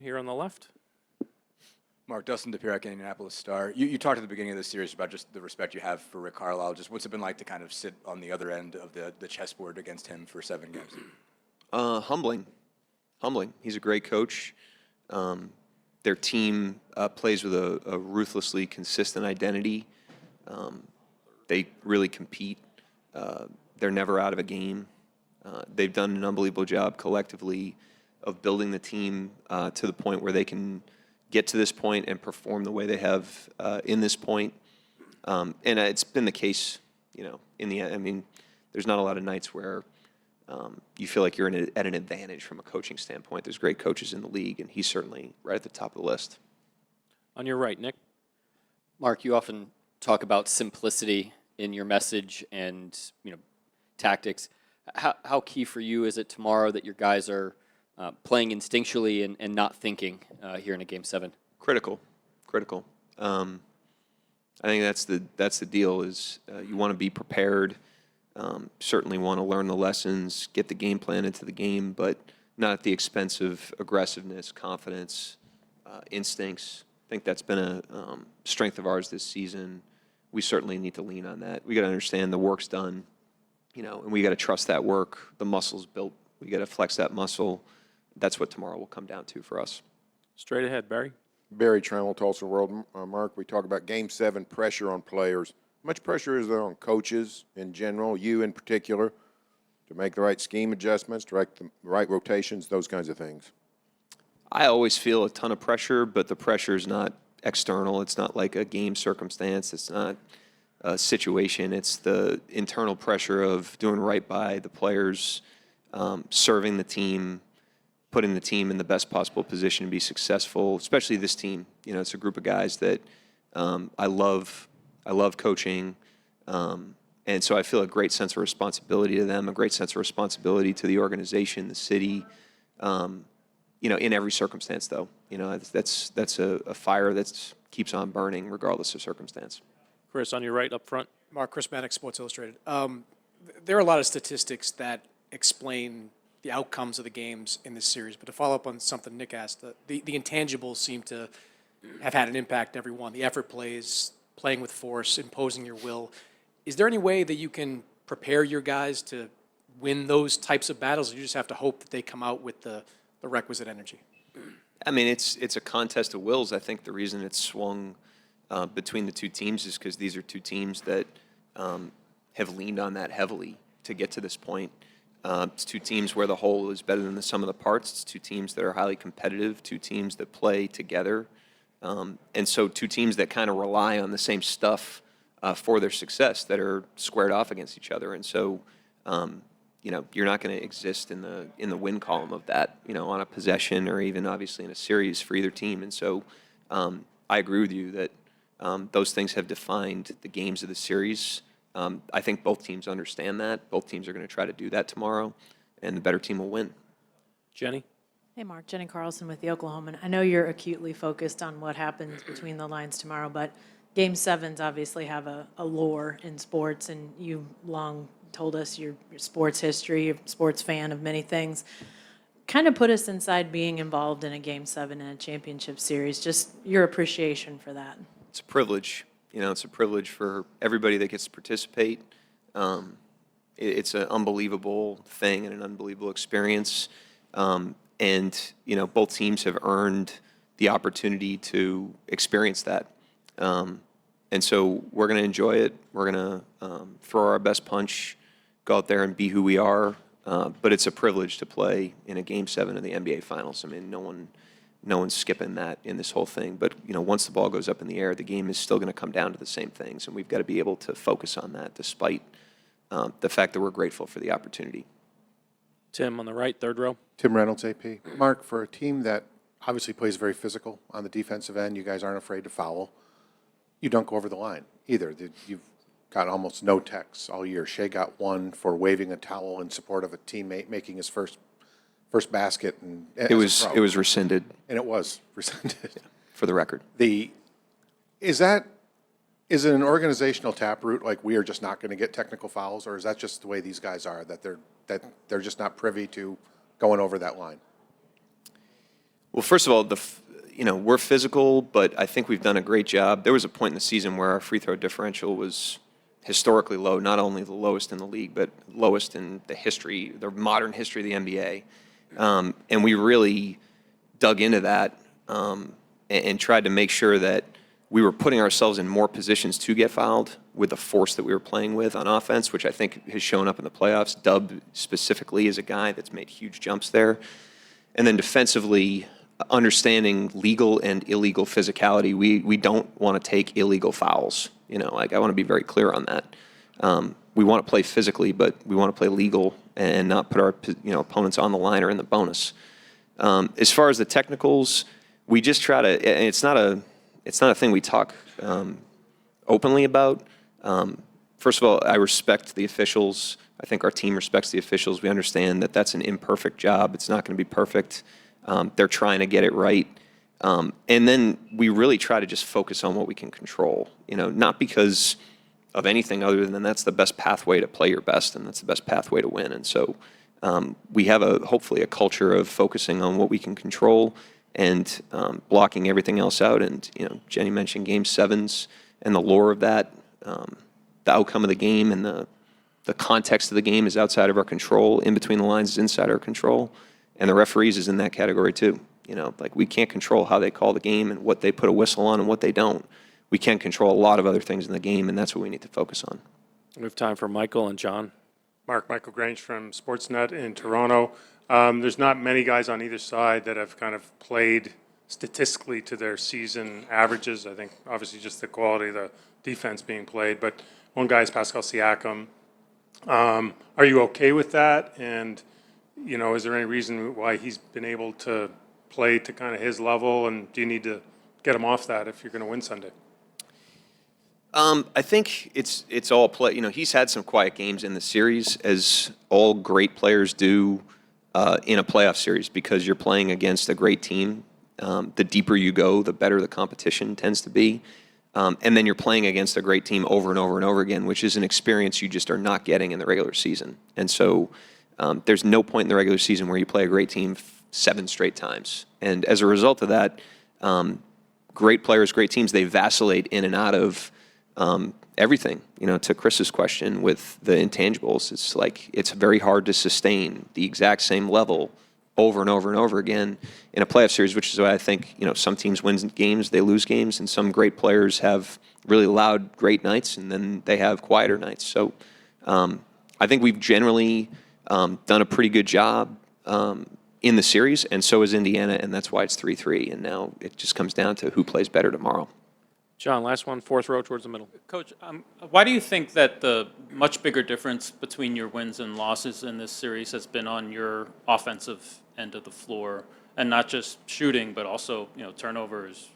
Here on the left. Mark, Dustin DePierre, Indianapolis Star. You talked at the beginning of the series about just the respect you have for Rick Carlisle. Just what's it been like to kind of sit on the other end of the chessboard against him for 7 games? Humbling. He's a great coach. Their team plays with a ruthlessly consistent identity. They really compete. They're never out of a game. They've done an unbelievable job collectively of building the team to the point where they can get to this point and perform the way they have in this point. And it's been the case, in the end. I mean, there's not a lot of nights where you feel like you're at an advantage from a coaching standpoint. There's great coaches in the league, and he's certainly right at the top of the list. On your right, Nick. Mark, you often talk about simplicity in your message and tactics. How key for you is it tomorrow that your guys are playing instinctually and not thinking here in a Game 7? Critical. I think that's the deal. Is you want to be prepared. Certainly want to learn the lessons, get the game plan into the game, but not at the expense of aggressiveness, confidence, instincts. I think that's been a strength of ours this season. We certainly need to lean on that. We got to understand the work's done, and we got to trust that work. The muscle's built. We got to flex that muscle. That's what tomorrow will come down to for us. Straight ahead, Barry. Barry Trammell, Tulsa World. Mark, we talk about Game 7 pressure on players. How much pressure is there on coaches in general, you in particular, to make the right scheme adjustments, direct the right rotations, those kinds of things? I always feel a ton of pressure, but the pressure is not external. It's not like a game circumstance. It's not a situation. It's the internal pressure of doing right by the players, serving the team, putting the team in the best possible position to be successful, especially this team. It's a group of guys that I love coaching, and so I feel a great sense of responsibility to them, a great sense of responsibility to the organization, the city, in every circumstance, though. That's a fire that keeps on burning regardless of circumstance. Chris, on your right up front. Mark, Chris Maddox, Sports Illustrated. There are a lot of statistics that explain the outcomes of the games in this series, but to follow up on something Nick asked, the intangibles seem to have had an impact on everyone. The effort plays, playing with force, imposing your will. Is there any way that you can prepare your guys to win those types of battles, or you just have to hope that they come out with the requisite energy? I mean, it's a contest of wills. I think the reason it's swung between the two teams is because these are two teams that have leaned on that heavily to get to this point. It's two teams where the whole is better than the sum of the parts. It's two teams that are highly competitive, two teams that play together. And so two teams that kind of rely on the same stuff for their success, that are squared off against each other. And so, you're not going to exist in the win column of that, on a possession or even obviously in a series for either team. And so I agree with you that those things have defined the games of the series. I think both teams understand that. Both teams are going to try to do that tomorrow, and the better team will win. Jenny. Hey, Mark. Jenny Carlson with the Oklahoman. I know you're acutely focused on what happens between the lines tomorrow, but Game 7s obviously have a lore in sports, and you've long told us your sports history, you're a sports fan of many things. Kind of put us inside being involved in a Game 7 in a championship series, just your appreciation for that. It's a privilege. It's a privilege for everybody that gets to participate. It's an unbelievable thing and an unbelievable experience. And both teams have earned the opportunity to experience that. And so we're going to enjoy it. We're going to throw our best punch, go out there and be who we are. But it's a privilege to play in a Game 7 of the NBA Finals. I mean, no one's skipping that in this whole thing. But, once the ball goes up in the air, the game is still going to come down to the same things. And we've got to be able to focus on that despite the fact that we're grateful for the opportunity. Tim on the right, third row. Tim Reynolds, AP. Mark, for a team that obviously plays very physical on the defensive end, you guys aren't afraid to foul. You don't go over the line either. You've got almost no techs all year. Shai got one for waving a towel in support of a teammate making his first basket. And it was rescinded. And it was rescinded. Yeah, for the record. Is it an organizational taproot, like we are just not going to get technical fouls, or is that just the way these guys are, that they're just not privy to going over that line? Well, first of all, we're physical, but I think we've done a great job. There was a point in the season where our free throw differential was historically low, not only the lowest in the league, but lowest in the modern history of the NBA. And we really dug into that and tried to make sure that we were putting ourselves in more positions to get fouled with the force that we were playing with on offense, which I think has shown up in the playoffs. Dub specifically is a guy that's made huge jumps there. And then defensively, understanding legal and illegal physicality. We don't want to take illegal fouls. I want to be very clear on that. We want to play physically, but we want to play legal and not put our opponents on the line or in the bonus. As far as the technicals, we just try to. And it's not a thing we talk openly about. First of all, I respect the officials. I think our team respects the officials. We understand that that's an imperfect job. It's not going to be perfect. They're trying to get it right. And then we really try to just focus on what we can control, not because of anything other than that's the best pathway to play your best and that's the best pathway to win. And so we have hopefully a culture of focusing on what we can control and blocking everything else out. And, Jenny mentioned Game 7s and the lore of that. The outcome of the game and the context of the game is outside of our control. In between the lines is inside our control. And the referees is in that category too. We can't control how they call the game and what they put a whistle on and what they don't. We can control a lot of other things in the game, and that's what we need to focus on. We have time for Michael and John. Michael Grange from Sportsnet in Toronto. There's not many guys on either side that have kind of played statistically to their season averages. I think obviously just the quality of the defense being played. But one guy is Pascal Siakam. Are you okay with that? And, is there any reason why he's been able to play to kind of his level? And do you need to get him off that if you're going to win Sunday? I think it's all play. He's had some quiet games in the series, as all great players do in a playoff series, because you're playing against a great team. The deeper you go, the better the competition tends to be. And then you're playing against a great team over and over and over again, which is an experience you just are not getting in the regular season. And so there's no point in the regular season where you play a great team 7 straight times. And as a result of that, great players, great teams, they vacillate in and out of everything. To Chris's question with the intangibles, it's very hard to sustain the exact same level over and over and over again in a playoff series, which is why I think, some teams win games, they lose games, and some great players have really loud, great nights, and then they have quieter nights. So I think we've generally done a pretty good job in the series, and so is Indiana, and that's why it's 3-3. And now it just comes down to who plays better tomorrow. John, last one, fourth row towards the middle. Coach, why do you think that the much bigger difference between your wins and losses in this series has been on your offensive end of the floor, and not just shooting, but also turnovers,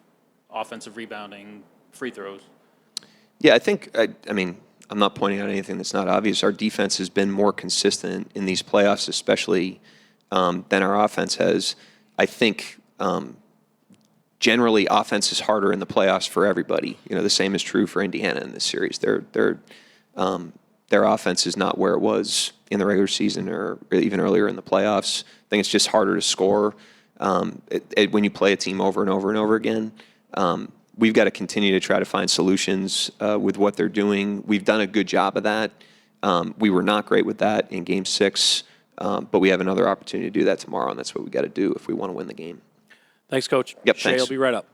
offensive rebounding, free throws? Yeah, I think, I'm not pointing out anything that's not obvious. Our defense has been more consistent in these playoffs, especially than our offense has. I think generally offense is harder in the playoffs for everybody. The same is true for Indiana in this series. Their offense is not where it was in the regular season or even earlier in the playoffs. I think it's just harder to score when you play a team over and over and over again. We've got to continue to try to find solutions with what they're doing. We've done a good job of that. We were not great with that in Game 6, but we have another opportunity to do that tomorrow, and that's what we got to do if we want to win the game. Thanks, Coach. Yep, Shai thanks. will be right up.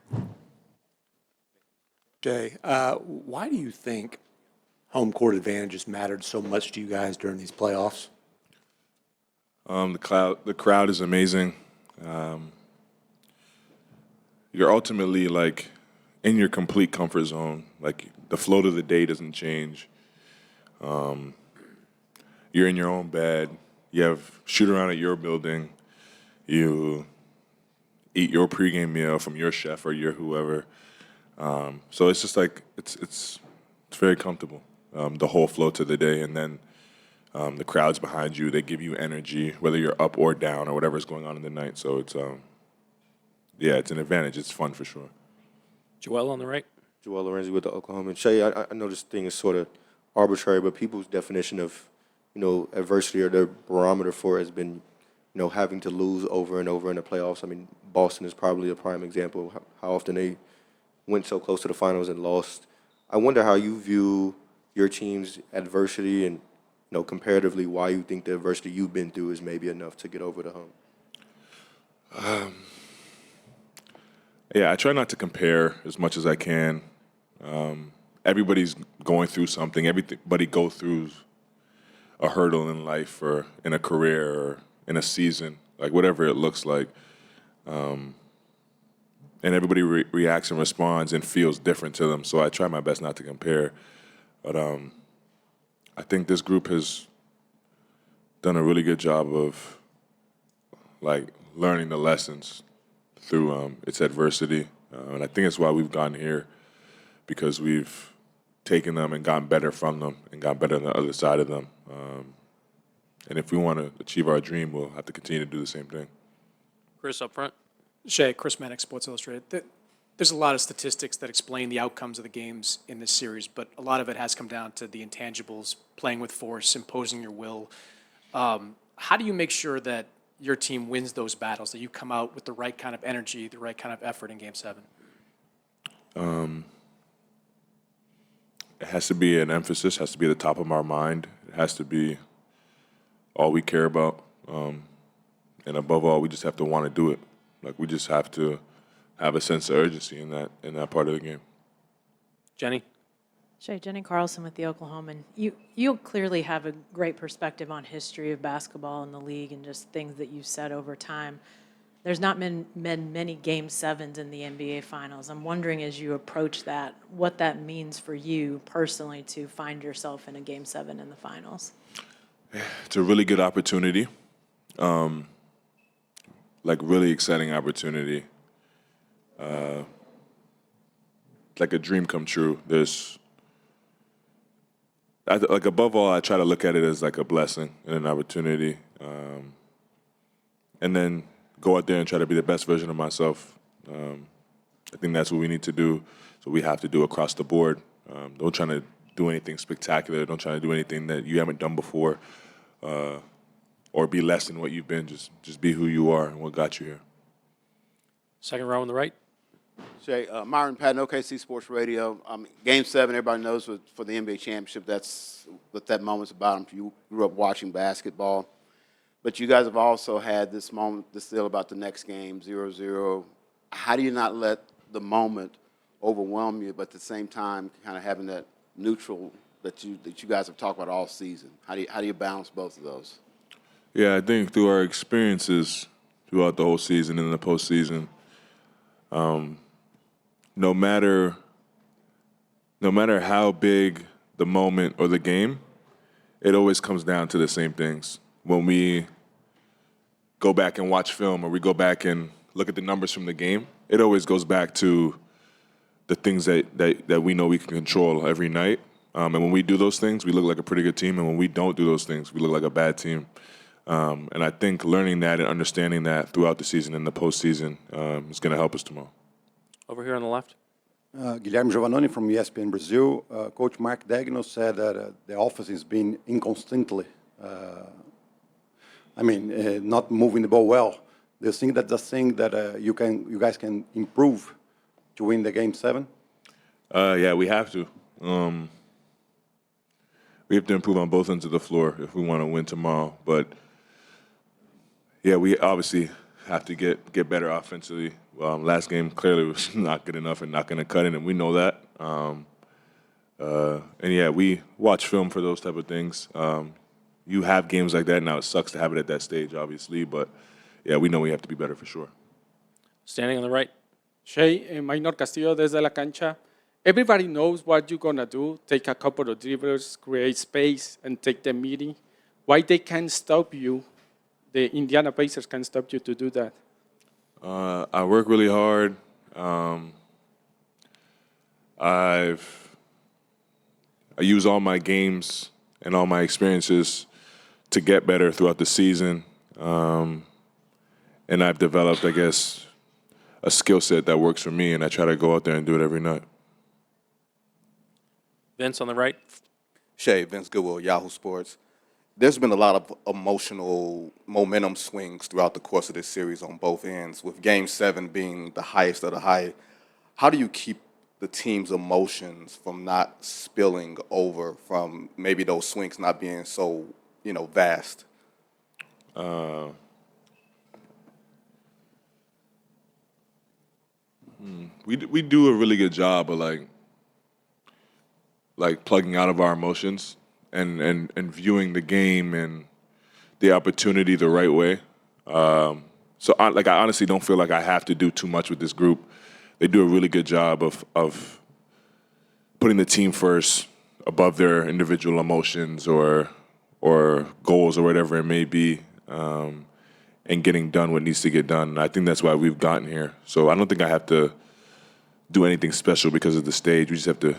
Jay, why do you think home court advantages mattered so much to you guys during these playoffs? The crowd is amazing. You're ultimately in your complete comfort zone. The flow of the day doesn't change. You're in your own bed. You have shoot around at your building. You eat your pregame meal from your chef or your whoever. So it's just it's very comfortable. The whole flow to the day, and then the crowds behind you, they give you energy, whether you're up or down or whatever's going on in the night. So it's it's an advantage. It's fun for sure. Joel on the right. Joel Lorenzi with the Oklahoma. Shay, I know this thing is sort of arbitrary, but people's definition of, adversity or their barometer for it has been having to lose over and over in the playoffs. I mean, Boston is probably a prime example of how often they went so close to the finals and lost. I wonder how you view your team's adversity and, comparatively, why you think the adversity you've been through is maybe enough to get over the hump. Yeah, I try not to compare as much as I can. Everybody's going through something. Everybody goes through a hurdle in life or in a career or in a season, like whatever it looks like. And everybody reacts and responds and feels different to them. So I try my best not to compare. But I think this group has done a really good job of learning the lessons through its adversity. And I think it's why we've gotten here, because we've taken them and gotten better from them and gotten better on the other side of them. And if we want to achieve our dream, we'll have to continue to do the same thing. Chris up front. Shai, Chris Mannix, Sports Illustrated. There's a lot of statistics that explain the outcomes of the games in this series, but a lot of it has come down to the intangibles, playing with force, imposing your will. How do you make sure that your team wins those battles, that you come out with the right kind of energy, the right kind of effort in Game 7? It has to be an emphasis, has to be at the top of our mind. It has to be all we care about. And above all, we just have to want to do it. We just have to have a sense of urgency in that part of the game. Jenny? Shai, Jenny Carlson with the Oklahoman. You clearly have a great perspective on history of basketball in the league and just things that you've said over time. There's not been many Game 7s in the NBA Finals. I'm wondering, as you approach that, what that means for you personally to find yourself in a Game 7 in the Finals. It's a really good opportunity, really exciting opportunity. Like a dream come true. Above all, I try to look at it as like a blessing and an opportunity, and then go out there and try to be the best version of myself. I think that's what we need to do. So we have to do across the board. Don't try to do anything spectacular. Don't try to do anything that you haven't done before, or be less than what you've been. Just be who you are and what got you here. Second row on the right. Shai, Myron Patton, OKC Sports Radio. Game 7, everybody knows for the NBA championship, that's what that moment's about. You grew up watching basketball. But you guys have also had this moment, this deal about the next game, 0-0. How do you not let the moment overwhelm you, but at the same time kind of having that neutral that you guys have talked about all season? How do you balance both of those? Yeah, I think through our experiences throughout the whole season and in the postseason, no matter how big the moment or the game, it always comes down to the same things. When we go back and watch film or we go back and look at the numbers from the game, it always goes back to the things that we know we can control every night. And when we do those things, we look like a pretty good team. And when we don't do those things, we look like a bad team. And I think learning that and understanding that throughout the season and the postseason is going to help us tomorrow. Over here on the left. Guilherme Giovannoni from ESPN Brazil. Coach Mark Daigneault said that the offense has been inconsistently, not moving the ball well. Do you think that's the thing that you guys can improve to win the Game 7? Yeah, we have to. We have to improve on both ends of the floor if we want to win tomorrow. But yeah, we obviously have to get better offensively. Last game clearly was not good enough and not going to cut it, and we know that. And yeah, we watch film for those type of things. You have games like that. Now it sucks to have it at that stage, obviously, but yeah, we know we have to be better for sure. Standing on the right. Shai, Minor Castillo desde la cancha. Everybody knows what you're going to do. Take a couple of dribblers, create space, and take the meeting. Why they can't stop you? The Indiana Pacers can't stop you to do that. I work really hard. I use all my games and all my experiences to get better throughout the season. And I've developed, I guess, a skill set that works for me, and I try to go out there and do it every night. Vince on the right. Shai, Vince Goodwill, Yahoo Sports. there's been a lot of emotional momentum swings throughout the course of this series on both ends, with Game 7 being the highest of the high. How do you keep the team's emotions from not spilling over from maybe those swings not being so, vast? We do a really good job of like plugging out of our emotions and viewing the game and the opportunity the right way. So I honestly don't feel like I have to do too much with this group. They do a really good job of putting the team first above their individual emotions or goals or whatever it may be, and getting done what needs to get done. And I think that's why we've gotten here. So I don't think I have to do anything special because of the stage. We just have to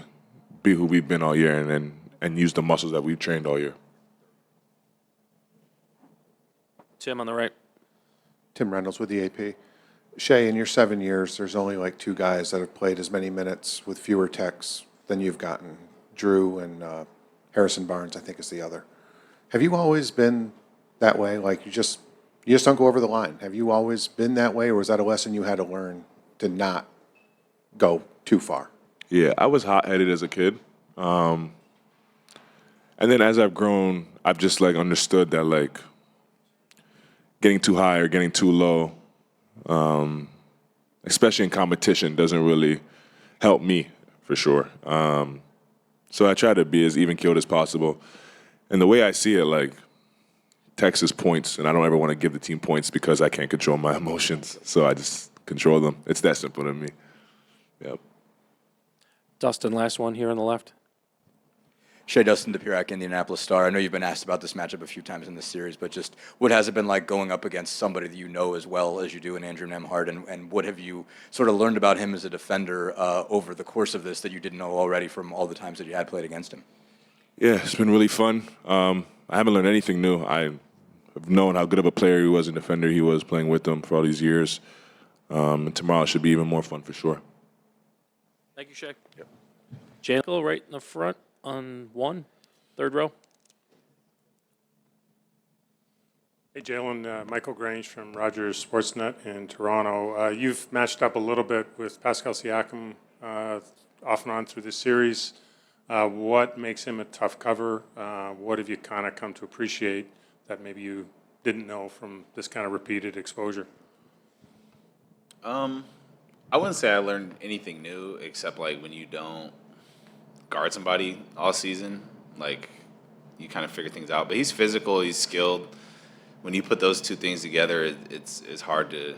be who we've been all year and use the muscles that we've trained all year. Tim on the right. Tim Reynolds with the AP. Shai, in your 7 years, there's only like two guys that have played as many minutes with fewer techs than you've gotten. Drew and Harrison Barnes, I think, is the other. Have you always been that way? Like you just don't go over the line. Have you always been that way, or was that a lesson you had to learn to not go too far? Yeah, I was hot-headed as a kid. And then as I've grown, I've just understood that getting too high or getting too low, especially in competition, doesn't really help me for sure. So I try to be as even-keeled as possible. And the way I see it, Texas points, and I don't ever want to give the team points because I can't control my emotions. So I just control them. It's that simple to me. Yep. Dustin, last one here on the left. Shea Dustin DePirac, Indianapolis Star. I know you've been asked about this matchup a few times in this series, but just what has it been like going up against somebody that you know as well as you do in Andrew Nembhard, and what have you sort of learned about him as a defender over the course of this that you didn't know already from all the times that you had played against him? Yeah, it's been really fun. I haven't learned anything new. I have known how good of a player he was and defender he was playing with them for all these years. And tomorrow should be even more fun for sure. Thank you, Shai. Yep. Jalen right in the front on third row. Hey, Jalen, Michael Grange from Rogers Sportsnet in Toronto. You've matched up a little bit with Pascal Siakam off and on through this series. What makes him a tough cover? What have you kind of come to appreciate that maybe you didn't know from this kind of repeated exposure? I wouldn't say I learned anything new except when you don't guard somebody all season, you kind of figure things out. But he's physical, he's skilled. When you put those two things together, it's hard to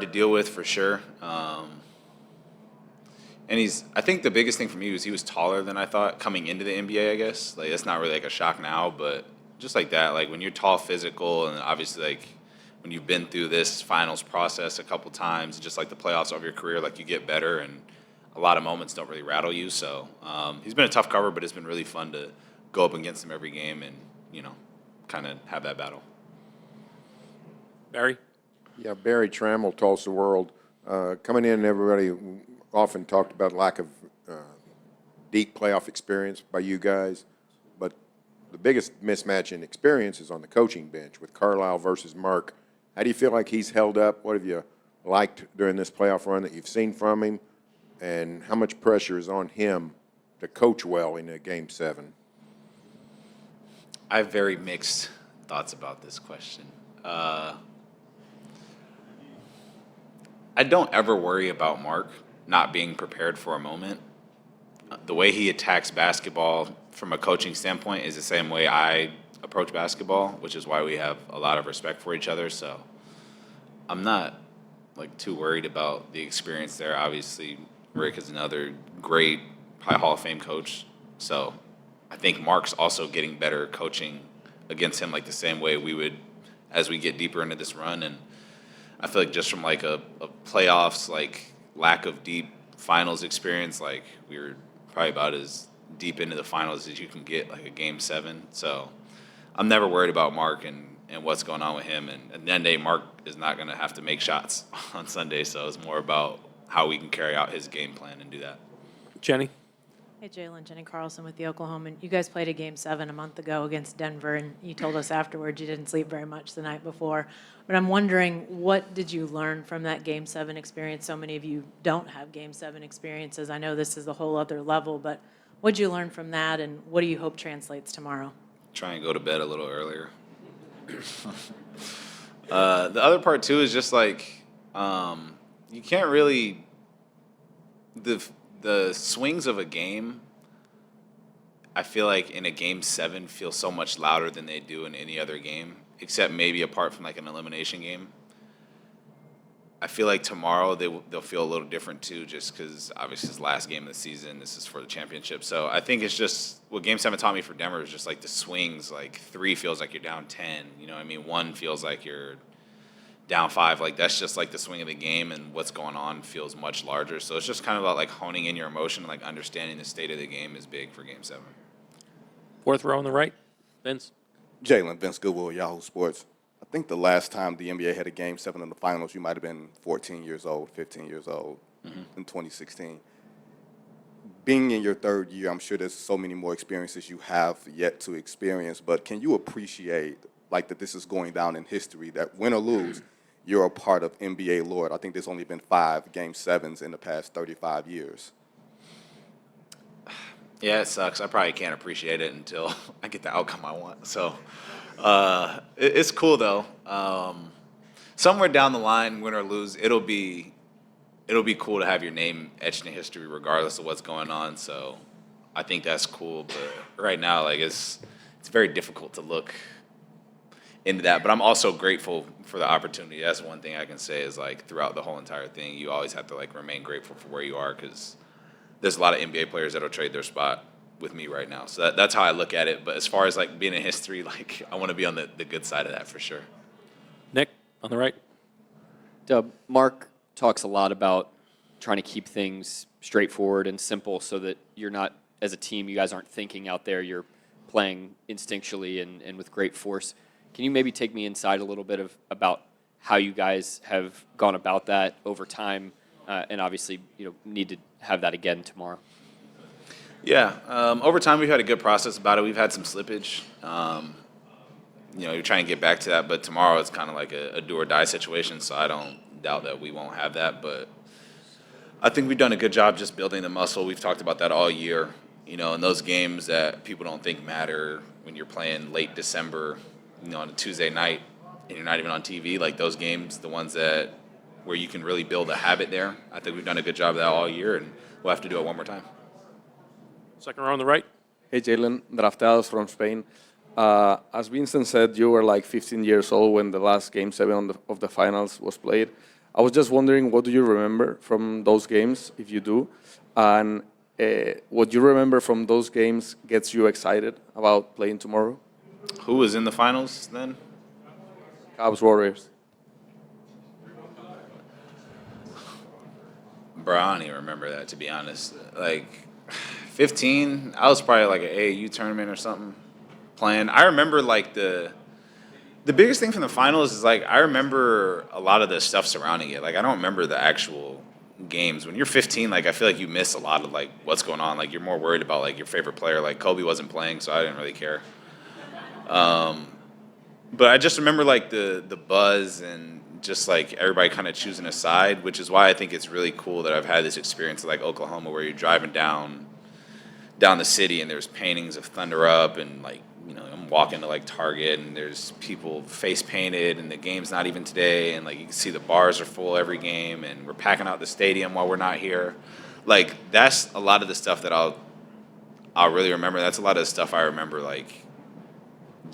deal with for sure. And I think the biggest thing for me was he was taller than I thought coming into the NBA, I guess. That's not really a shock now, but just like that, when you're tall, physical, and obviously when you've been through this finals process a couple times, just the playoffs of your career, you get better, and a lot of moments don't really rattle you. So he's been a tough cover, but it's been really fun to go up against him every game and, kind of have that battle. Barry? Yeah, Barry Trammell, Tulsa World. Coming in, everybody often talked about lack of deep playoff experience by you guys, but the biggest mismatch in experience is on the coaching bench with Carlisle versus Mark. How do you feel like he's held up? What have you liked during this playoff run that you've seen from him? And how much pressure is on him to coach well in a Game 7? I have very mixed thoughts about this question. I don't ever worry about Mark not being prepared for a moment. The way he attacks basketball from a coaching standpoint is the same way I approach basketball, which is why we have a lot of respect for each other. So I'm not too worried about the experience there. Obviously, Rick is another great, probably Hall of Fame coach. So I think Mark's also getting better coaching against him the same way we would as we get deeper into this run. And I feel just from a playoffs, lack of deep finals experience, we were probably about as deep into the finals as you can get, a Game 7. So I'm never worried about Mark and what's going on with him. And at the end of the day, Mark is not going to have to make shots on Sunday. So it's more about how we can carry out his game plan and do that. Jenny? Hey, Jalen, Jenny Carlson with the Oklahoman. You guys played a Game 7 a month ago against Denver, and you told us afterwards you didn't sleep very much the night before. But I'm wondering, what did you learn from that Game 7 experience? So many of you don't have Game 7 experiences. I know this is a whole other level, but what did you learn from that, and what do you hope translates tomorrow? Try and go to bed a little earlier. The other part too is just like you can't really the swings of a game. I feel like in a Game 7 feel so much louder than they do in any other game, except maybe apart from like an elimination game. I feel like tomorrow they'll feel a little different too, just because obviously it's the last game of the season. This is for the championship. So I think it's just what Game 7 taught me for Denver is just like the swings. Like 3 feels like you're down 10. You know what I mean? 1 feels like you're down 5. Like that's just like the swing of the game, and what's going on feels much larger. So it's just kind of about like honing in your emotion and like understanding the state of the game is big for Game 7. Fourth row on the right, Vince. Jalen, Vince Goodwill, Yahoo Sports. I think the last time the NBA had a Game 7 in the finals, you might have been 14 years old, 15 years old in 2016. Being in your third year, I'm sure there's so many more experiences you have yet to experience, but can you appreciate like that this is going down in history, that win or lose, you're a part of NBA lore? I think there's only been 5 Game 7s in the past 35 years. Yeah, it sucks. I probably can't appreciate it until I get the outcome I want. So it's cool though. Somewhere down the line, win or lose, it'll be cool to have your name etched in history, regardless of what's going on. So I think that's cool. But right now, like it's very difficult to look into that. But I'm also grateful for the opportunity. That's one thing I can say is like throughout the whole entire thing, you always have to like remain grateful for where you are, because there's a lot of NBA players that'll trade their spot with me right now. So that's how I look at it. But as far as like being in history, like I want to be on the good side of that for sure. Nick, on the right. Mark talks a lot about trying to keep things straightforward and simple so that you're not, as a team, you guys aren't thinking out there, you're playing instinctually and with great force. Can you maybe take me inside a little bit about how you guys have gone about that over time, and obviously need to have that again tomorrow? Yeah, over time we've had a good process about it. We've had some slippage. You're trying to get back to that, but tomorrow it's kind of like a do or die situation, so I don't doubt that we won't have that. But I think we've done a good job just building the muscle. We've talked about that all year. In those games that people don't think matter, when you're playing late December, on a Tuesday night, and you're not even on TV, like those games, the ones where you can really build a habit there. I think we've done a good job of that all year, and we'll have to do it one more time. Second row on the right. Hey, Jalen, draftados from Spain. As Vincent said, you were like 15 years old when the last Game 7 of the finals was played. I was just wondering, what do you remember from those games, if you do? And what you remember from those games gets you excited about playing tomorrow? Who was in the finals then? Cavs Warriors. Bro, I don't even remember that, to be honest. Like, 15, I was probably like an AAU tournament or something playing. I remember, like, the biggest thing from the finals is, like, I remember a lot of the stuff surrounding it. Like, I don't remember the actual games. When you're 15, like, I feel like you miss a lot of, like, what's going on. Like, you're more worried about, like, your favorite player. Like, Kobe wasn't playing, so I didn't really care. But I just remember, like, the buzz and just, like, everybody kind of choosing a side, which is why I think it's really cool that I've had this experience like Oklahoma, where you're driving down the city and there's paintings of Thunder Up, and, like, I'm walking to, like, Target and there's people face painted, and the game's not even today, and, like, you can see the bars are full every game, and we're packing out the stadium while we're not here. Like, that's a lot of the stuff that I'll really remember. That's a lot of the stuff I remember, like,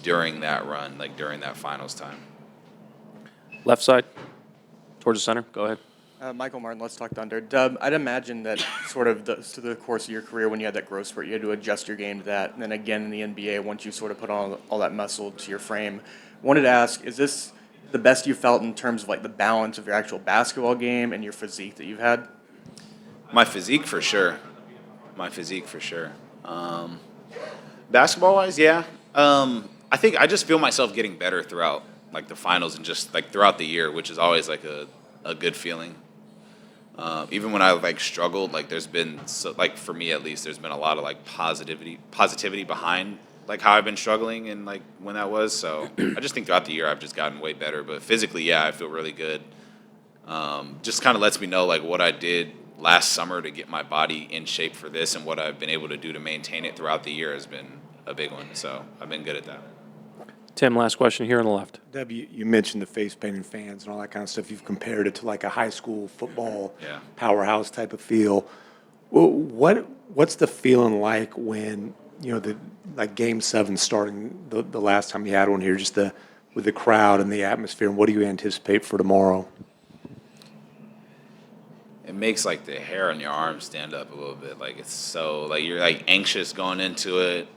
during that run, like during that finals time. Left side, towards the center. Go ahead. Michael Martin, Let's Talk Thunder. Dub, I'd imagine that sort of through the course of your career, when you had that growth spurt, you had to adjust your game to that. And then again in the NBA, once you sort of put on all that muscle to your frame. Wanted to ask, is this the best you felt in terms of like the balance of your actual basketball game and your physique that you've had? My physique for sure. Basketball-wise, yeah. I think I just feel myself getting better throughout, like, the finals and just, like, throughout the year, which is always, like, a good feeling. Even when I like struggled, like there's been like for me at least, there's been a lot of like positivity behind like how I've been struggling and like when that was. So I just think throughout the year I've just gotten way better. But physically, yeah, I feel really good. Just kind of lets me know like what I did last summer to get my body in shape for this, and what I've been able to do to maintain it throughout the year has been a big one. So I've been good at that. Tim, last question here on the left. Deb, you mentioned the face painting fans and all that kind of stuff. You've compared it to like a high school football powerhouse type of feel. Well, what's the feeling like when the like Game 7 starting the last time you had one here, just with the crowd and the atmosphere, and what do you anticipate for tomorrow? It makes like the hair on your arms stand up a little bit. Like it's so like you're like anxious going into it.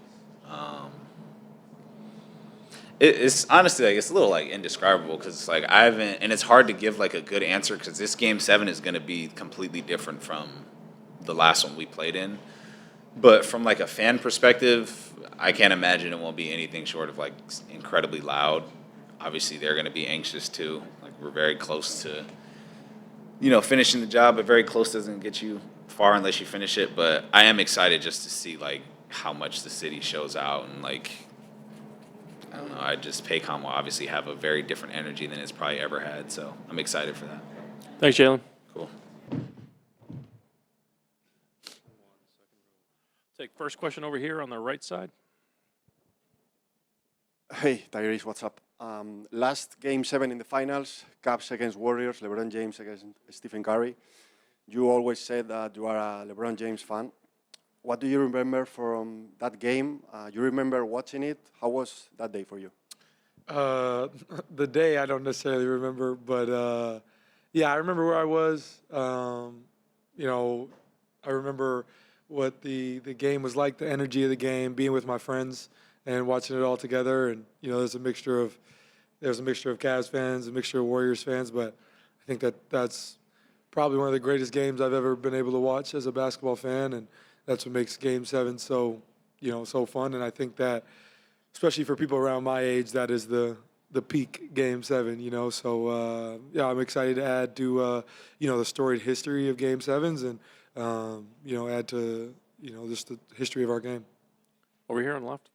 It's honestly like it's a little like indescribable because it's like I haven't, and it's hard to give like a good answer because this Game 7 is going to be completely different from the last one we played in. But from like a fan perspective, I can't imagine it won't be anything short of like incredibly loud. Obviously, they're going to be anxious too. Like we're very close to, finishing the job, but very close doesn't get you far unless you finish it. But I am excited just to see like how much the city shows out and like. I don't know. Paycom will obviously have a very different energy than it's probably ever had, so I'm excited for that. Thanks, Jalen. Cool. Take first question over here on the right side. Hey, Tyrese, what's up? Last Game 7 in the finals, Cavs against Warriors, LeBron James against Stephen Curry. You always said that you are a LeBron James fan. What do you remember from that game? You remember watching it? How was that day for you? The day I don't necessarily remember, but I remember where I was. I remember what the game was like, the energy of the game, being with my friends and watching it all together. And there's a mixture of Cavs fans, a mixture of Warriors fans, but I think that's probably one of the greatest games I've ever been able to watch as a basketball fan, and that's what makes Game 7 so fun. And I think that, especially for people around my age, that is the peak Game 7, So, I'm excited to add to, the storied history of Game 7s and, add to, just the history of our game. Over here on the left.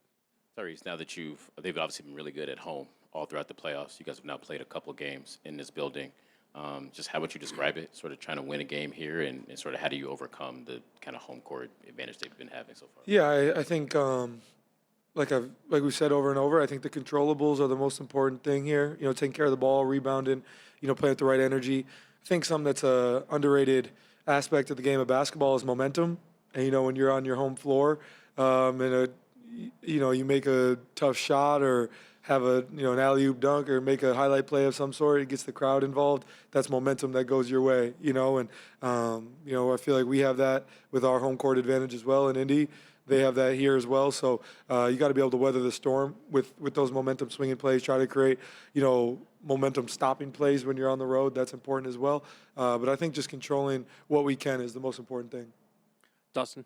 Tyrese, now that they've obviously been really good at home all throughout the playoffs. You guys have now played a couple games in this building. Just how would you describe it, sort of trying to win a game here, and sort of how do you overcome the kind of home court advantage they've been having so far? Yeah, I think, like we've said over and over, I think the controllables are the most important thing here. Taking care of the ball, rebounding, playing with the right energy. I think something that's a underrated aspect of the game of basketball is momentum. And, when you're on your home floor and, you make a tough shot or have an alley-oop dunk or make a highlight play of some sort, it gets the crowd involved. That's momentum that goes your way, and I feel like we have that with our home court advantage as well in Indy. They have that here as well. So you got to be able to weather the storm with those momentum swinging plays, try to create, momentum stopping plays when you're on the road. That's important as well. But I think just controlling what we can is the most important thing. Dustin?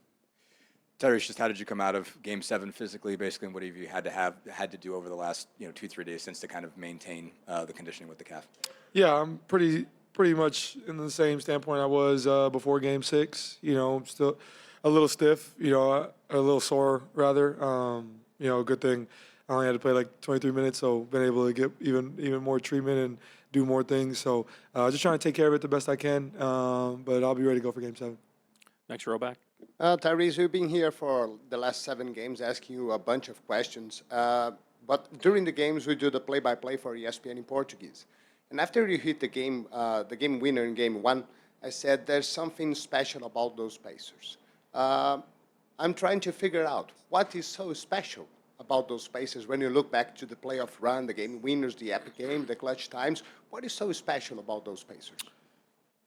Tyrese, just how did you come out of Game 7 physically, basically, and what have you had to do over the last 2-3 days since to kind of maintain the conditioning with the calf? Yeah, I'm pretty much in the same standpoint I was before Game 6. I'm still a little stiff, a little sore rather. Good thing I only had to play like 23 minutes, so been able to get even more treatment and do more things. So just trying to take care of it the best I can, but I'll be ready to go for Game 7. Next row back. Tyrese, we've been here for the last 7 games asking you a bunch of questions. But during the games, we do the play-by-play for ESPN in Portuguese. And after you hit the game winner in Game 1, I said there's something special about those Pacers. I'm trying to figure out what is so special about those Pacers when you look back to the playoff run, the game winners, the epic game, the clutch times. What is so special about those Pacers?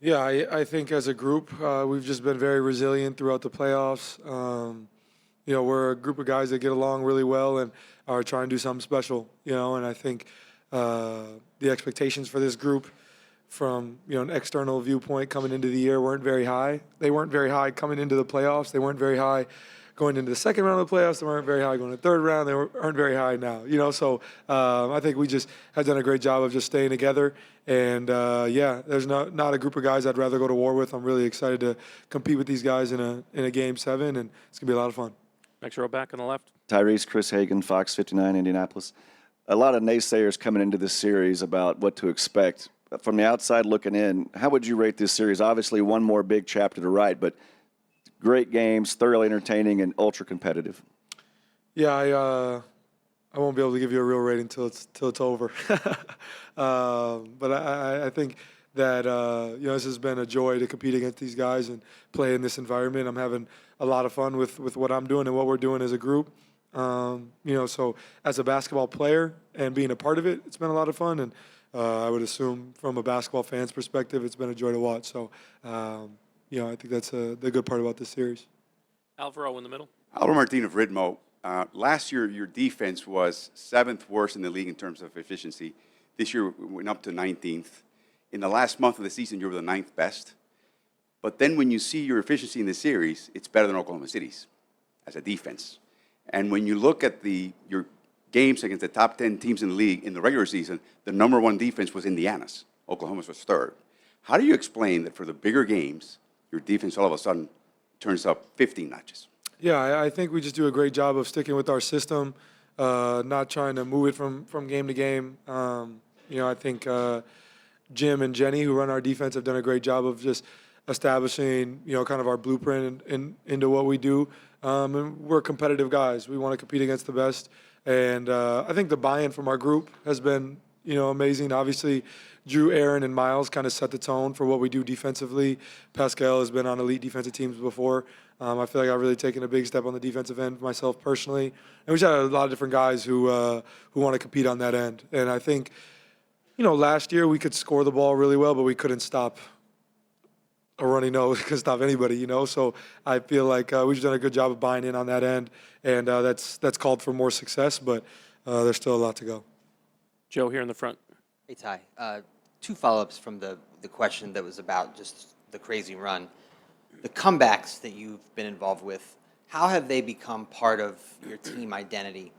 Yeah, I think as a group, we've just been very resilient throughout the playoffs. We're a group of guys that get along really well and are trying to do something special, and I think the expectations for this group from, an external viewpoint coming into the year weren't very high. They weren't very high coming into the playoffs. They weren't very high going into the second round of the playoffs. They weren't very high going to the third round. They aren't very high now. So I think we just have done a great job of just staying together. And there's not a group of guys I'd rather go to war with. I'm really excited to compete with these guys in a Game 7, and it's gonna be a lot of fun. Next row back on the left. Tyrese, Chris Hagan, Fox 59, Indianapolis. A lot of naysayers coming into this series about what to expect. From the outside looking in, how would you rate this series? Obviously, one more big chapter to write, but great games, thoroughly entertaining, and ultra competitive. Yeah, I won't be able to give you a real rating till it's over. But I think that this has been a joy to compete against these guys and play in this environment. I'm having a lot of fun with what I'm doing and what we're doing as a group. So as a basketball player and being a part of it, it's been a lot of fun. And I would assume from a basketball fan's perspective, it's been a joy to watch. So, I think that's the good part about this series. Alvaro in the middle. Alvaro Martin of Ritmo. Last year, your defense was 7th worst in the league in terms of efficiency. This year, we went up to 19th. In the last month of the season, you were the 9th best. But then when you see your efficiency in the series, it's better than Oklahoma City's as a defense. And when you look at your games against the top 10 teams in the league in the regular season, the number 1 defense was Indiana's. Oklahoma's was 3rd. How do you explain that for the bigger games, your defense all of a sudden turns up 15 notches? Yeah, I think we just do a great job of sticking with our system, not trying to move it from game to game. I think Jim and Jenny, who run our defense, have done a great job of just establishing, kind of our blueprint into what we do. And we're competitive guys. We want to compete against the best. And I think the buy-in from our group has been, amazing. Obviously, Drew, Aaron, and Miles kind of set the tone for what we do defensively. Pascal has been on elite defensive teams before. I feel like I've really taken a big step on the defensive end myself personally. And we just had a lot of different guys who want to compete on that end. And I think, last year we could score the ball really well, but we couldn't stop a runny nose, couldn't stop anybody, So I feel like we've done a good job of buying in on that end. And that's called for more success, but there's still a lot to go. Joe here in the front. Hey, Ty. 2 follow-ups from the question that was about just the crazy run. The comebacks that you've been involved with, how have they become part of your team identity?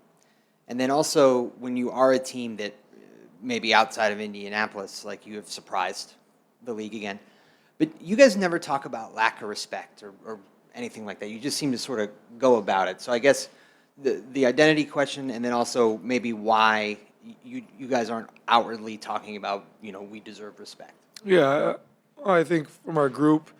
And then also, when you are a team that maybe outside of Indianapolis, like you have surprised the league again, but you guys never talk about lack of respect or anything like that. You just seem to sort of go about it. So I guess the identity question, and then also maybe why you guys aren't outwardly talking about, we deserve respect. Yeah, I think from our group,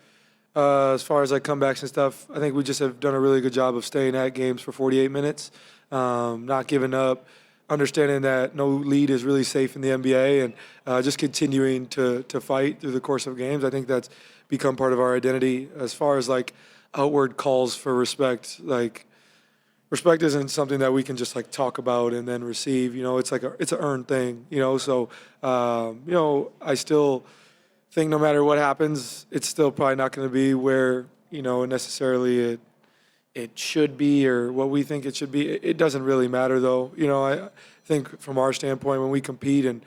as far as comebacks and stuff, I think we just have done a really good job of staying at games for 48 minutes, not giving up, understanding that no lead is really safe in the NBA, and just continuing to fight through the course of games. I think that's become part of our identity. As far as outward calls for respect, respect isn't something that we can just talk about and then receive. It's it's an earned thing. So I still think no matter what happens, it's still probably not going to be where necessarily it should be or what we think it should be. It doesn't really matter though. I think from our standpoint, when we compete and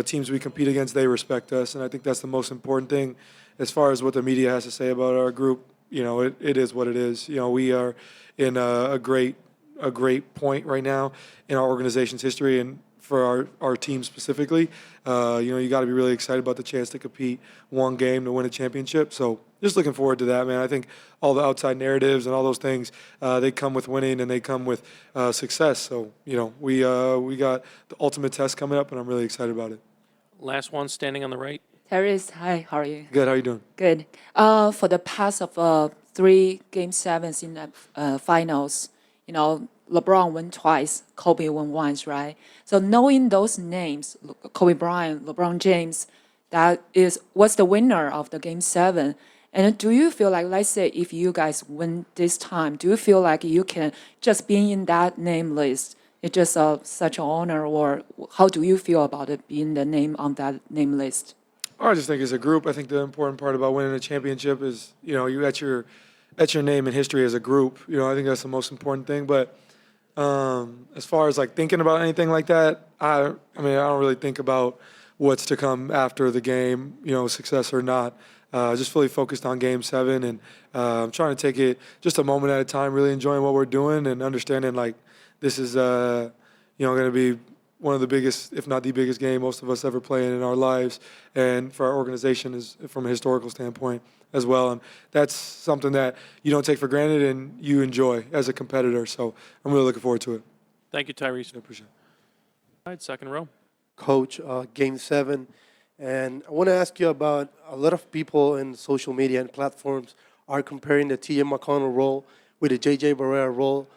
teams we compete against, they respect us, and I think that's the most important thing. As far as what the media has to say about our group, it is what it is. We are in a great point right now in our organization's history, and for our team specifically, you got to be really excited about the chance to compete one game to win a championship. So just looking forward to that, man. I think all the outside narratives and all those things, they come with winning and they come with success. So we got the ultimate test coming up, and I'm really excited about it. Last one, standing on the right. Tyrese, hi, how are you? Good, how you doing? Good. For the past of 3 Game 7s in the finals, LeBron won twice, Kobe won once, right? So knowing those names, Kobe Bryant, LeBron James, what's the winner of the Game 7? And do you feel like, let's say, if you guys win this time, do you feel like you can just be in that name list? It's just such an honor, or how do you feel about it being the name on that name list? I just think as a group, I think the important part about winning a championship is, you at your name in history as a group. I think that's the most important thing. But as far as thinking about anything like that, I don't really think about what's to come after the game, success or not. just fully focused on Game 7, and I'm trying to take it just a moment at a time, really enjoying what we're doing and understanding like this is going to be one of the biggest, if not the biggest game most of us ever play in our lives, and for our organization is from a historical standpoint as well. And that's something that you don't take for granted and you enjoy as a competitor. So I'm really looking forward to it. Thank you, Tyrese. I appreciate it. All right, second row. Coach, Game 7. And I want to ask you about a lot of people in social media and platforms are comparing the T.J. McConnell role with the J.J. Barrera role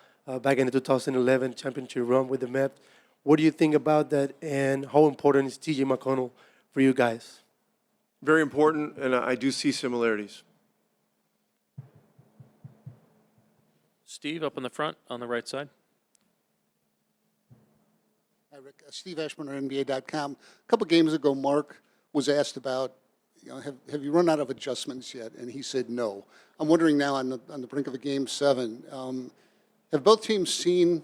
back in the 2011 championship run with the Mets. What do you think about that, and how important is T.J. McConnell for you guys? Very important, and I do see similarities. Steve, up in the front on the right side. Hi, Rick. Steve Ashburn, NBA.com. A couple games ago, Mark was asked about, have you run out of adjustments yet? And he said no. I'm wondering now on the brink of a Game 7, have both teams seen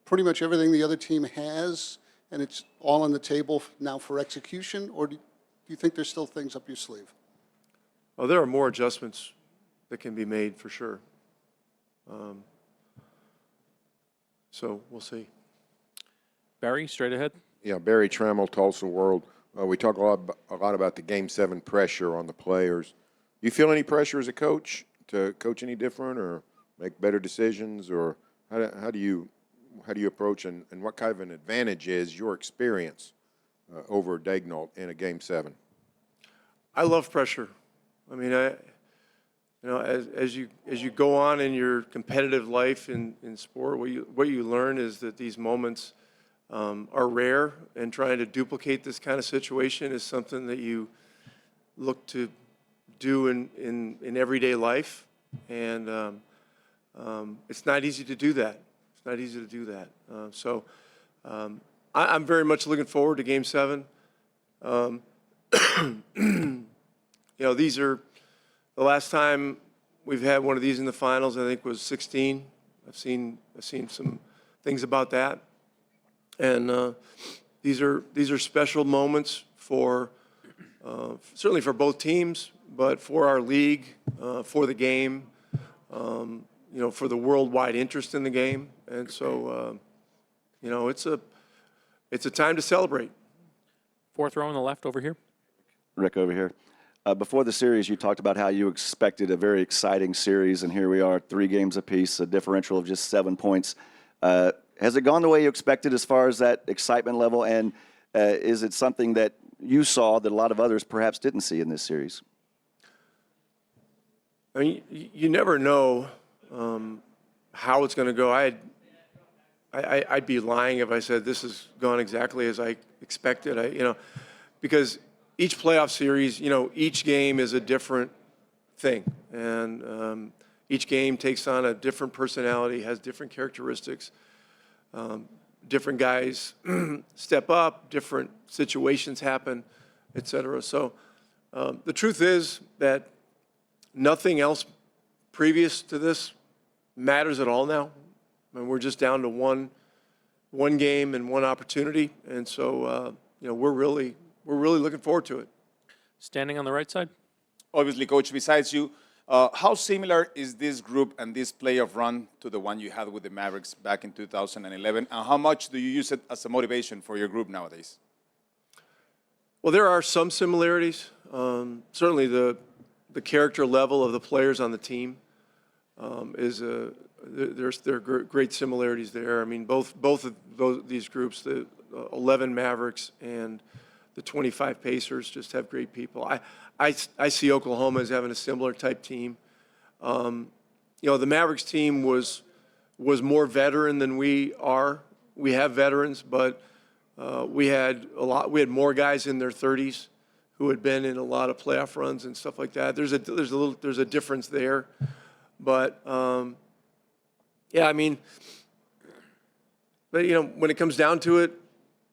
pretty much everything the other team has, and it's all on the table now for execution, or do you think there's still things up your sleeve? Well, there are more adjustments that can be made for sure. So we'll see. Barry, straight ahead. Yeah, Barry Trammell, Tulsa World. We talk a lot about the Game 7 pressure on the players. You feel any pressure as a coach to coach any different or make better decisions, or how do you approach, and what kind of an advantage is your experience over Daigneault in a Game 7? I love pressure. I mean, as you go on in your competitive life in sport, what you learn is that these moments are rare, and trying to duplicate this kind of situation is something that you look to do in everyday life, and it's not easy to do that. It's not easy to do that. So I'm very much looking forward to Game 7. These are the last time we've had one of these in the finals, I think, was 16. I've seen some things about that. And these are special moments for certainly for both teams, but for our league, for the game, for the worldwide interest in the game. And so, it's a time to celebrate. Fourth row on the left over here. Rick over here. Before the series, you talked about how you expected a very exciting series, and here we are, 3 games apiece, a differential of just 7 points. Has it gone the way you expected as far as that excitement level, and is it something that you saw that a lot of others perhaps didn't see in this series? I mean, you never know how it's going to go. I'd be lying if I said this has gone exactly as I expected. Because each playoff series, each game is a different thing, and each game takes on a different personality, has different characteristics. Different guys step up, different situations happen, et cetera. So the truth is that nothing else previous to this matters at all now. I mean, we're just down to one game and one opportunity, and so we're really looking forward to it. Standing on the right side. Obviously, Coach, besides you, how similar is this group and this playoff run to the one you had with the Mavericks back in 2011? And how much do you use it as a motivation for your group nowadays? Well, there are some similarities. Certainly the character level of the players on the team there are great similarities there. I mean, both of these groups, the 11 Mavericks and the 25 Pacers, just have great people. I see Oklahoma as having a similar type team. The Mavericks team was more veteran than we are. We have veterans, but we had more guys in their 30s who had been in a lot of playoff runs and stuff like that. There's a difference there, but when it comes down to it,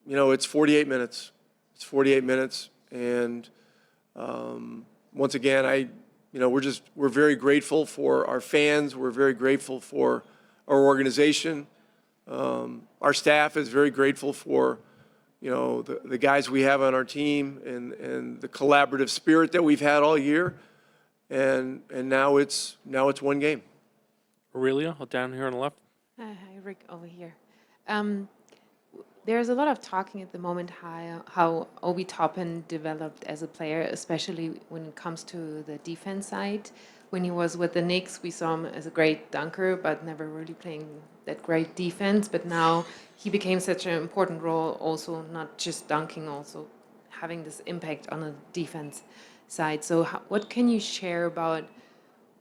it's 48 minutes. It's 48 minutes, and once again, we're very grateful for our fans. We're very grateful for our organization. Our staff is very grateful for the guys we have on our team and the collaborative spirit that we've had all year. And now it's one game. Aurelia, down here on the left. Hi, Rick, over here. There's a lot of talking at the moment how Obi Toppin developed as a player, especially when it comes to the defense side. When he was with the Knicks, we saw him as a great dunker, but never really playing that great defense. But now he became such an important role, also not just dunking, also having this impact on the defense side. So what can you share about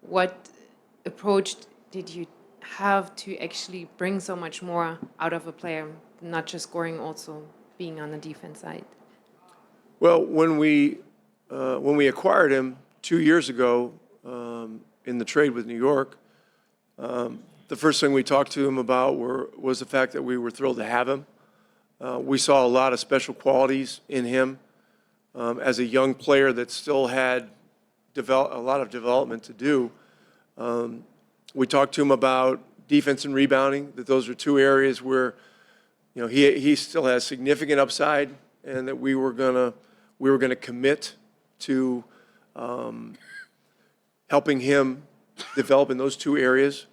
what approach did you have to actually bring so much more out of a player, not just scoring, also being on the defense side? Well, when we acquired him 2 years ago in the trade with New York, the first thing we talked to him about was the fact that we were thrilled to have him. We saw a lot of special qualities in him as a young player that still had a lot of development to do. We talked to him about defense and rebounding, that those are two areas where he still has significant upside, and that we were gonna commit to helping him develop in those two areas.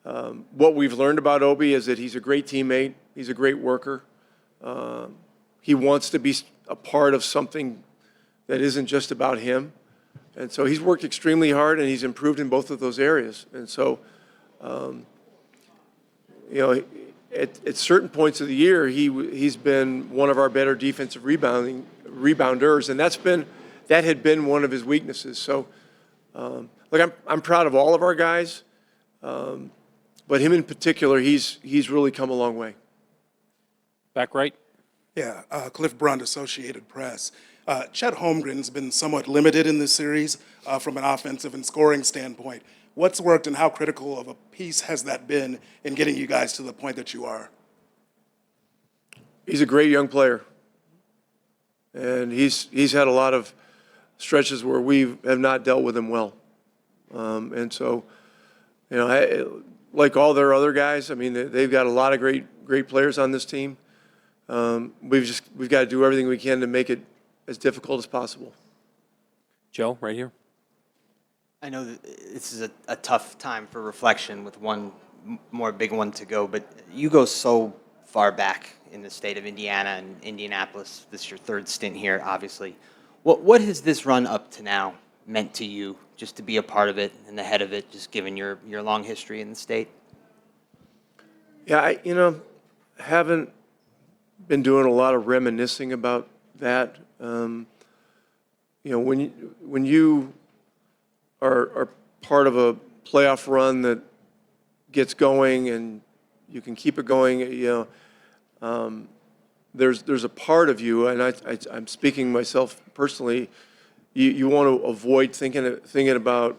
What we've learned about Obi is that he's a great teammate, he's a great worker. He wants to be a part of something that isn't just about him. And so he's worked extremely hard, and he's improved in both of those areas. And so, at certain points of the year, he's been one of our better defensive rebounders, and that had been one of his weaknesses. So, I'm proud of all of our guys, but him in particular, he's really come a long way. Back right. Yeah, Cliff Brunt, Associated Press. Chet Holmgren's been somewhat limited in this series from an offensive and scoring standpoint. What's worked, and how critical of a piece has that been in getting you guys to the point that you are? He's a great young player, and he's had a lot of stretches where we have not dealt with him well. And so, like all their other guys, I mean, they've got a lot of great players on this team. We've got to do everything we can to make it as difficult as possible. Joe, right here. I know that this is a tough time for reflection with one more big one to go, but you go so far back in the state of Indiana and Indianapolis. This is your third stint here, obviously. What has this run up to now meant to you, just to be a part of it and the head of it, just given your long history in the state? Yeah, I haven't been doing a lot of reminiscing about that. When you are part of a playoff run that gets going and you can keep it going, there's a part of you, and I'm speaking myself personally, you want to avoid thinking about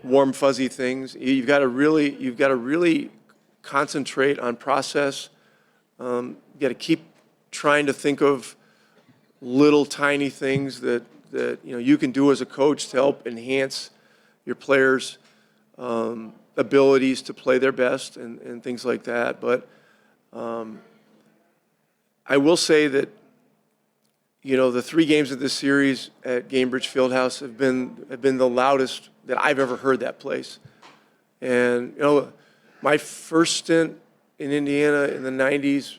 warm, fuzzy things. You've got to really concentrate on process. You got to keep trying to think of little tiny things that you can do as a coach to help enhance your players' abilities to play their best and things like that. But I will say that the 3 games of this series at Gainbridge Fieldhouse have been the loudest that I've ever heard that place. And my first stint in Indiana in the 90s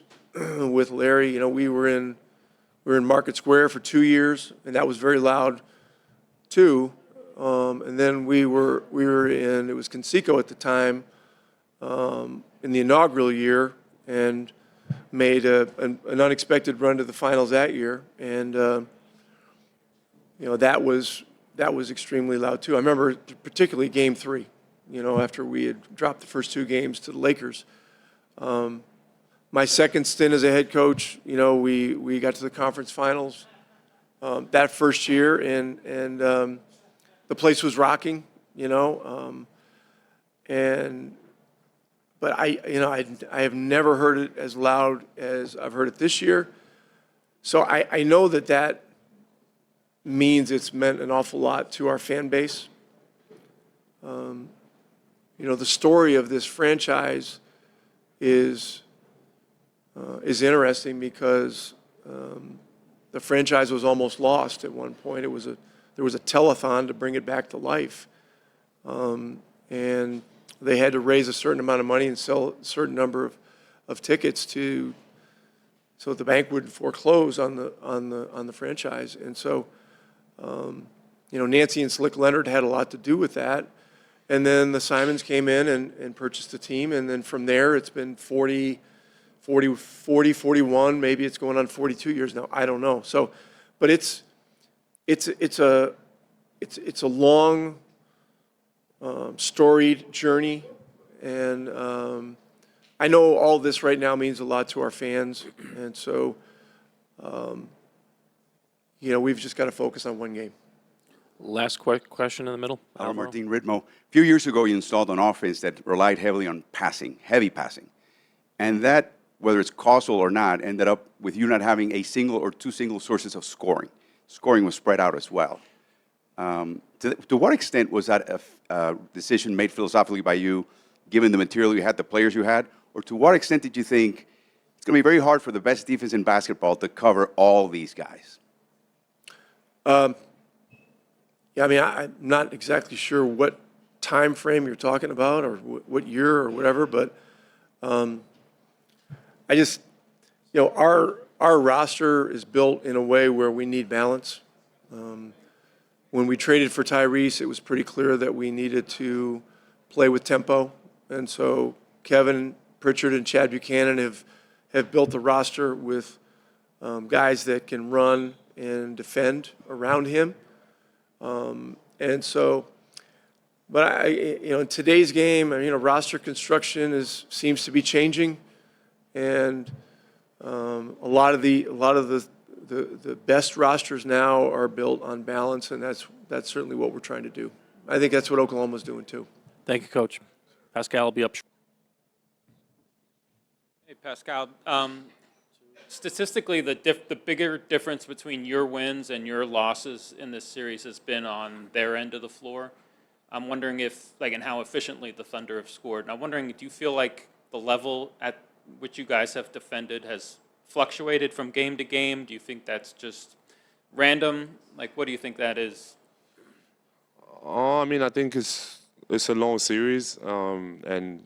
with Larry, we were in Market Square for 2 years, and that was very loud too. And then we were in, it was Conseco at the time, in the inaugural year, and made an unexpected run to the finals that year. And that was extremely loud too. I remember particularly Game 3, after we had dropped the first 2 games to the Lakers. My second stint as a head coach, we got to the conference finals that first year, and the place was rocking, but I have never heard it as loud as I've heard it this year. So I know that means it's meant an awful lot to our fan base. The story of this franchise is interesting because the franchise was almost lost at one point. There was a telethon to bring it back to life. And they had to raise a certain amount of money and sell a certain number of tickets so the bank would foreclose on the franchise. And so, Nancy and Slick Leonard had a lot to do with that. And then the Simons came in and purchased the team. And then from there, it's been 40, 41, maybe it's going on 42 years now. I don't know. So, but it's a long, storied journey. And I know all this right now means a lot to our fans. And so, we've just got to focus on one game. Last quick question in the middle. Martin Ritmo. A few years ago, you installed an offense that relied heavily on passing, heavy passing. And that, whether it's causal or not, ended up with you not having a single or two single sources of scoring. Scoring was spread out as well. To what extent was that a decision made philosophically by you, given the material you had, the players you had? Or to what extent did you think it's going to be very hard for the best defense in basketball to cover all these guys? Yeah, I mean, I'm not exactly sure what time frame you're talking about or what year or whatever, but I just, our roster is built in a way where we need balance. When we traded for Tyrese, it was pretty clear that we needed to play with tempo. And so Kevin Pritchard and Chad Buchanan have built a roster with guys that can run and defend around him. And so, but in today's game, roster construction seems to be changing, and a lot of the best rosters now are built on balance, and that's certainly what we're trying to do. I think that's what Oklahoma's doing too. Thank you, Coach. Pascal will be up. Hey, Pascal. Statistically, the bigger difference between your wins and your losses in this series has been on their end of the floor. I'm wondering and how efficiently the Thunder have scored. And I'm wondering, do you feel like the level at which you guys have defended has fluctuated from game to game? Do you think that's just random? What do you think that is? I mean, I think it's a long series, and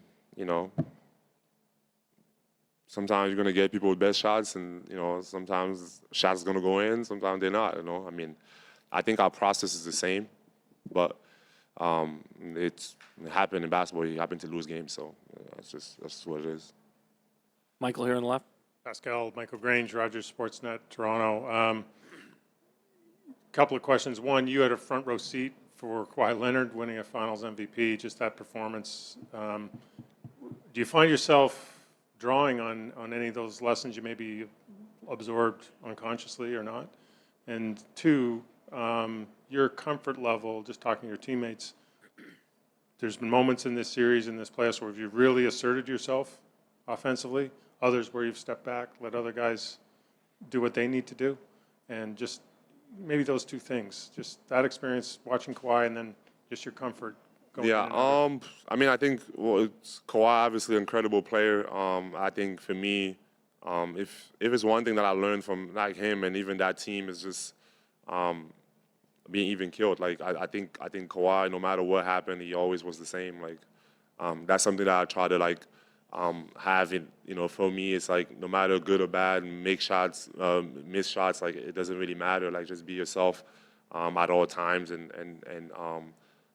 sometimes you're going to get people with best shots, and, sometimes shots are going to go in, sometimes they're not, I mean, I think our process is the same, but it happened in basketball. You happen to lose games, so that's just what it is. Michael here on the left. Pascal, Michael Grange, Rogers Sportsnet, Toronto. Couple of questions. One, you had a front row seat for Kawhi Leonard winning a Finals MVP, just that performance. Do you find yourself drawing on any of those lessons you maybe absorbed unconsciously or not? And two, your comfort level, just talking to your teammates, there's been moments in this series, in this playoffs, where you've really asserted yourself offensively, others where you've stepped back, let other guys do what they need to do, and just maybe those two things, just that experience watching Kawhi and then just your comfort. Yeah, I mean, I think it's Kawhi, obviously an incredible player. I think for me, if it's one thing that I learned from him and even that team is just being even killed. I think Kawhi, no matter what happened, he always was the same. That's something that I try to have in, for me, it's no matter good or bad, make shots, miss shots, it doesn't really matter. Just be yourself at all times, and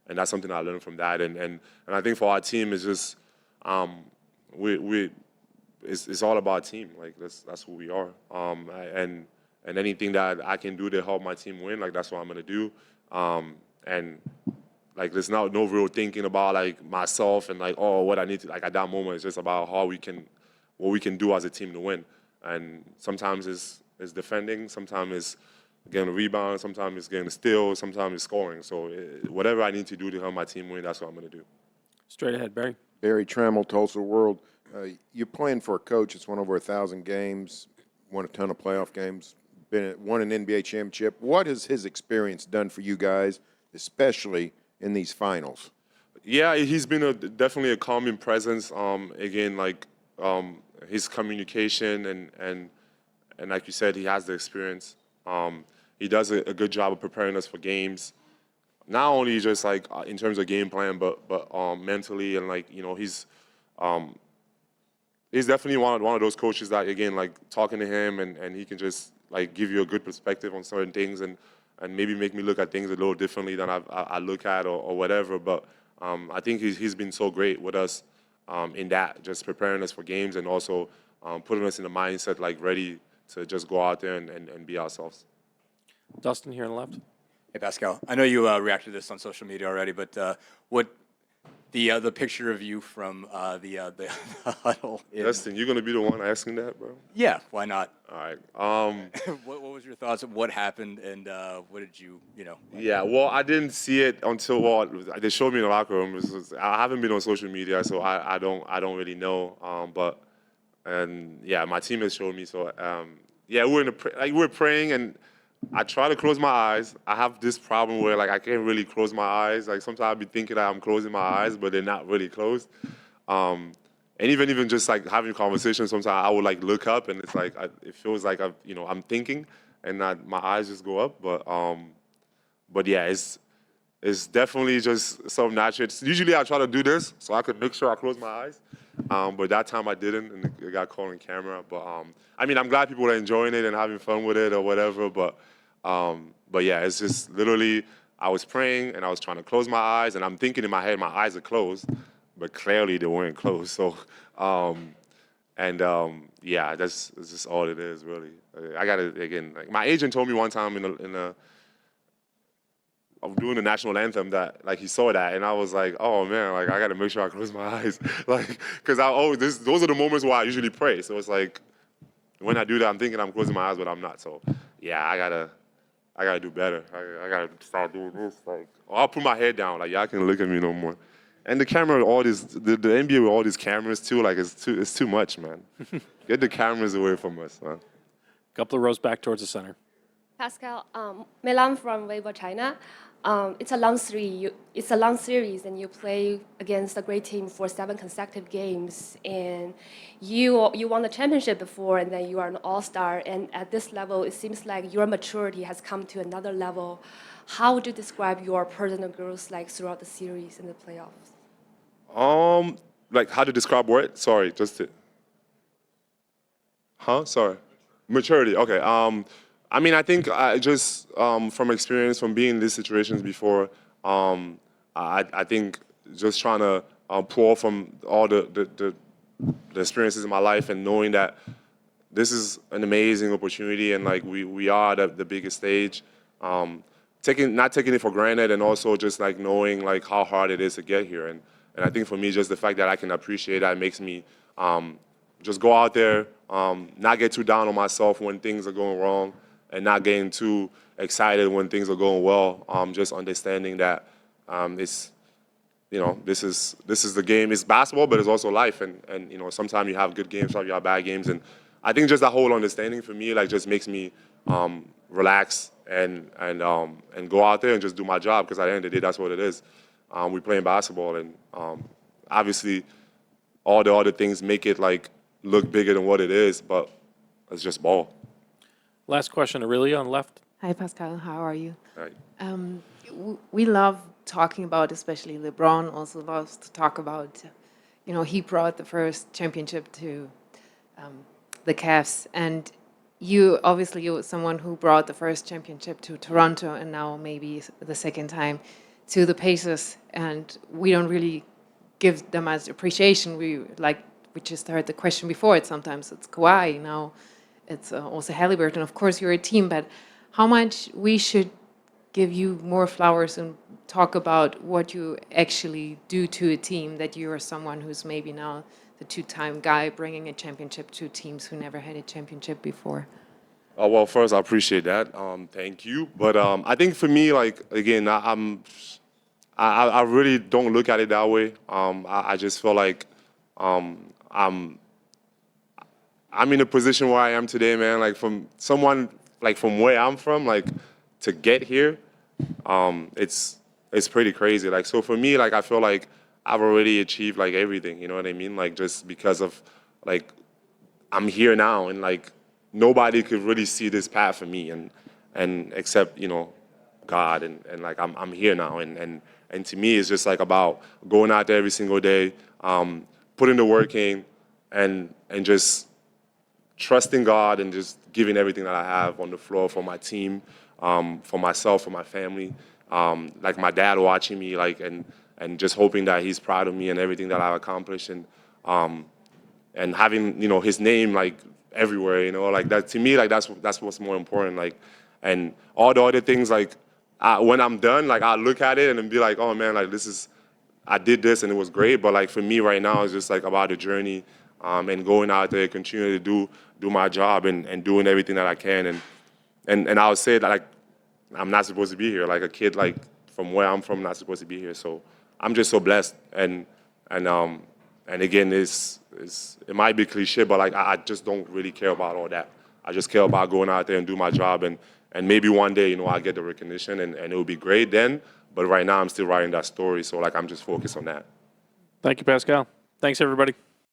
that's something I learned from that. And I think for our team, it's just it's all about team. That's who we are. And anything that I can do to help my team win, that's what I'm gonna do. And there's no real thinking about myself and what I need to at that moment. It's just about what we can do as a team to win. And sometimes it's defending, sometimes it's getting a rebound, sometimes it's getting a steal, sometimes it's scoring. So whatever I need to do to help my team win, that's what I'm going to do. Straight ahead, Barry. Barry Trammell, Tulsa World. You're playing for a coach that's won over 1,000 games, won a ton of playoff games, won an NBA championship. What has his experience done for you guys, especially in these finals? Yeah, he's been definitely a calming presence. Again, his communication like you said, he has the experience. He does a good job of preparing us for games. Not only just like in terms of game plan, but mentally, and like, you know, he's definitely one of those coaches that, again, like talking to him and he can just like give you a good perspective on certain things and maybe make me look at things a little differently than I look at or whatever. But I think he's been so great with us in that, just preparing us for games and also putting us in the mindset like ready to just go out there and be ourselves. Dustin here on the left. Hey, Pascal. I know you reacted to this on social media already, but what the picture of you from the huddle? Dustin, you're gonna be the one asking that, bro? Yeah, why not? All right. What was your thoughts of what happened, and what did you know? Yeah, well, I didn't see it until they showed me in the locker room. I haven't been on social media, so I don't really know. And yeah, my teammates showed me. So yeah, we were praying, and I try to close my eyes. I have this problem where like I can't really close my eyes. Like sometimes I'll be thinking that I'm closing my eyes, but they're not really closed. And even just like having conversations, sometimes I would like look up, and it's like it feels like I'm thinking, and my eyes just go up. But yeah, it's definitely just something natural. Usually I try to do this so I could make sure I close my eyes. But that time I didn't, and it got caught on camera. But I mean, I'm glad people are enjoying it and having fun with it or whatever. But yeah, it's just literally I was praying and I was trying to close my eyes, and I'm thinking in my head my eyes are closed, but clearly they weren't closed. So yeah, that's just all it is really. I gotta again. Like my agent told me one time I'm doing the national anthem that like he saw that, and I was like, oh man, like I gotta make sure I close my eyes, like because those are the moments where I usually pray. So it's like when I do that, I'm thinking I'm closing my eyes, but I'm not. So yeah, I gotta do better. I gotta start doing this. Like I'll put my head down, like y'all can't look at me no more. And the camera, all this, the NBA with all these cameras too, like it's too much, man. Get the cameras away from us, man. Couple of rows back towards the center. Pascal, Milan from Weibo, China. It's a long series, and you play against a great team for 7 consecutive games. And you won the championship before, and then you are an all-star. And at this level, it seems like your maturity has come to another level. How would you describe your personal growth like throughout the series and the playoffs? Like how to describe what? Sorry, just it. Sorry. Maturity. Okay. I mean, I think I just from experience, from being in these situations before, I think just trying to pour from all the experiences in my life and knowing that this is an amazing opportunity and like we are at the biggest stage, not taking it for granted, and also just like knowing like how hard it is to get here. And I think for me, just the fact that I can appreciate that makes me just go out there, not get too down on myself when things are going wrong, and not getting too excited when things are going well. Just understanding that this is the game. It's basketball, but it's also life. And sometimes you have good games, sometimes you have bad games. And I think just that whole understanding for me, like, just makes me relax and go out there and just do my job. Because at the end of the day, that's what it is. We're playing basketball, and obviously, all the other things make it like look bigger than what it is. But it's just ball. Last question, Aurelia on the left. Hi, Pascal. How are you? Right. We love talking about, especially LeBron also loves to talk about, he brought the first championship to the Cavs. And you were someone who brought the first championship to Toronto, and now maybe the second time to the Pacers. And we don't really give them as appreciation. We just heard the question before. Sometimes it's Kawhi, now it's also Haliburton. Of course, you're a team, but how much we should give you more flowers and talk about what you actually do to a team, that you are someone who's maybe now the 2-time guy bringing a championship to teams who never had a championship before. Well, first, I appreciate that. Thank you. But I think for me, like, again, I really don't look at it that way. I just feel like I'm in a position where I am today, man. Like from someone, like from where I'm from, like to get here, it's pretty crazy. Like, so for me, like I feel like I've already achieved like everything. You know what I mean? Like just because of like I'm here now, and like nobody could really see this path for me, and except God, and like I'm here now, and to me it's just like about going out there every single day, putting the work in, and just trusting God and just giving everything that I have on the floor for my team, for myself, for my family, like my dad watching me, like and just hoping that he's proud of me and everything that I've accomplished, and having his name like everywhere, like that. To me, like that's what's more important, like, and all the other things, like when I'm done, like I look at it and then be like, oh man, like I did this and it was great, but like for me right now it's just like about the journey, and going out there, continue to do my job and doing everything that I can, and I would say that like I'm not supposed to be here, like a kid like from where I'm from, not supposed to be here. So I'm just so blessed, and again, it might be cliche, but like I just don't really care about all that. I just care about going out there and do my job, and maybe one day I get the recognition, and it will be great then. But right now I'm still writing that story, so like I'm just focused on that. Thank you, Pascal. Thanks, everybody.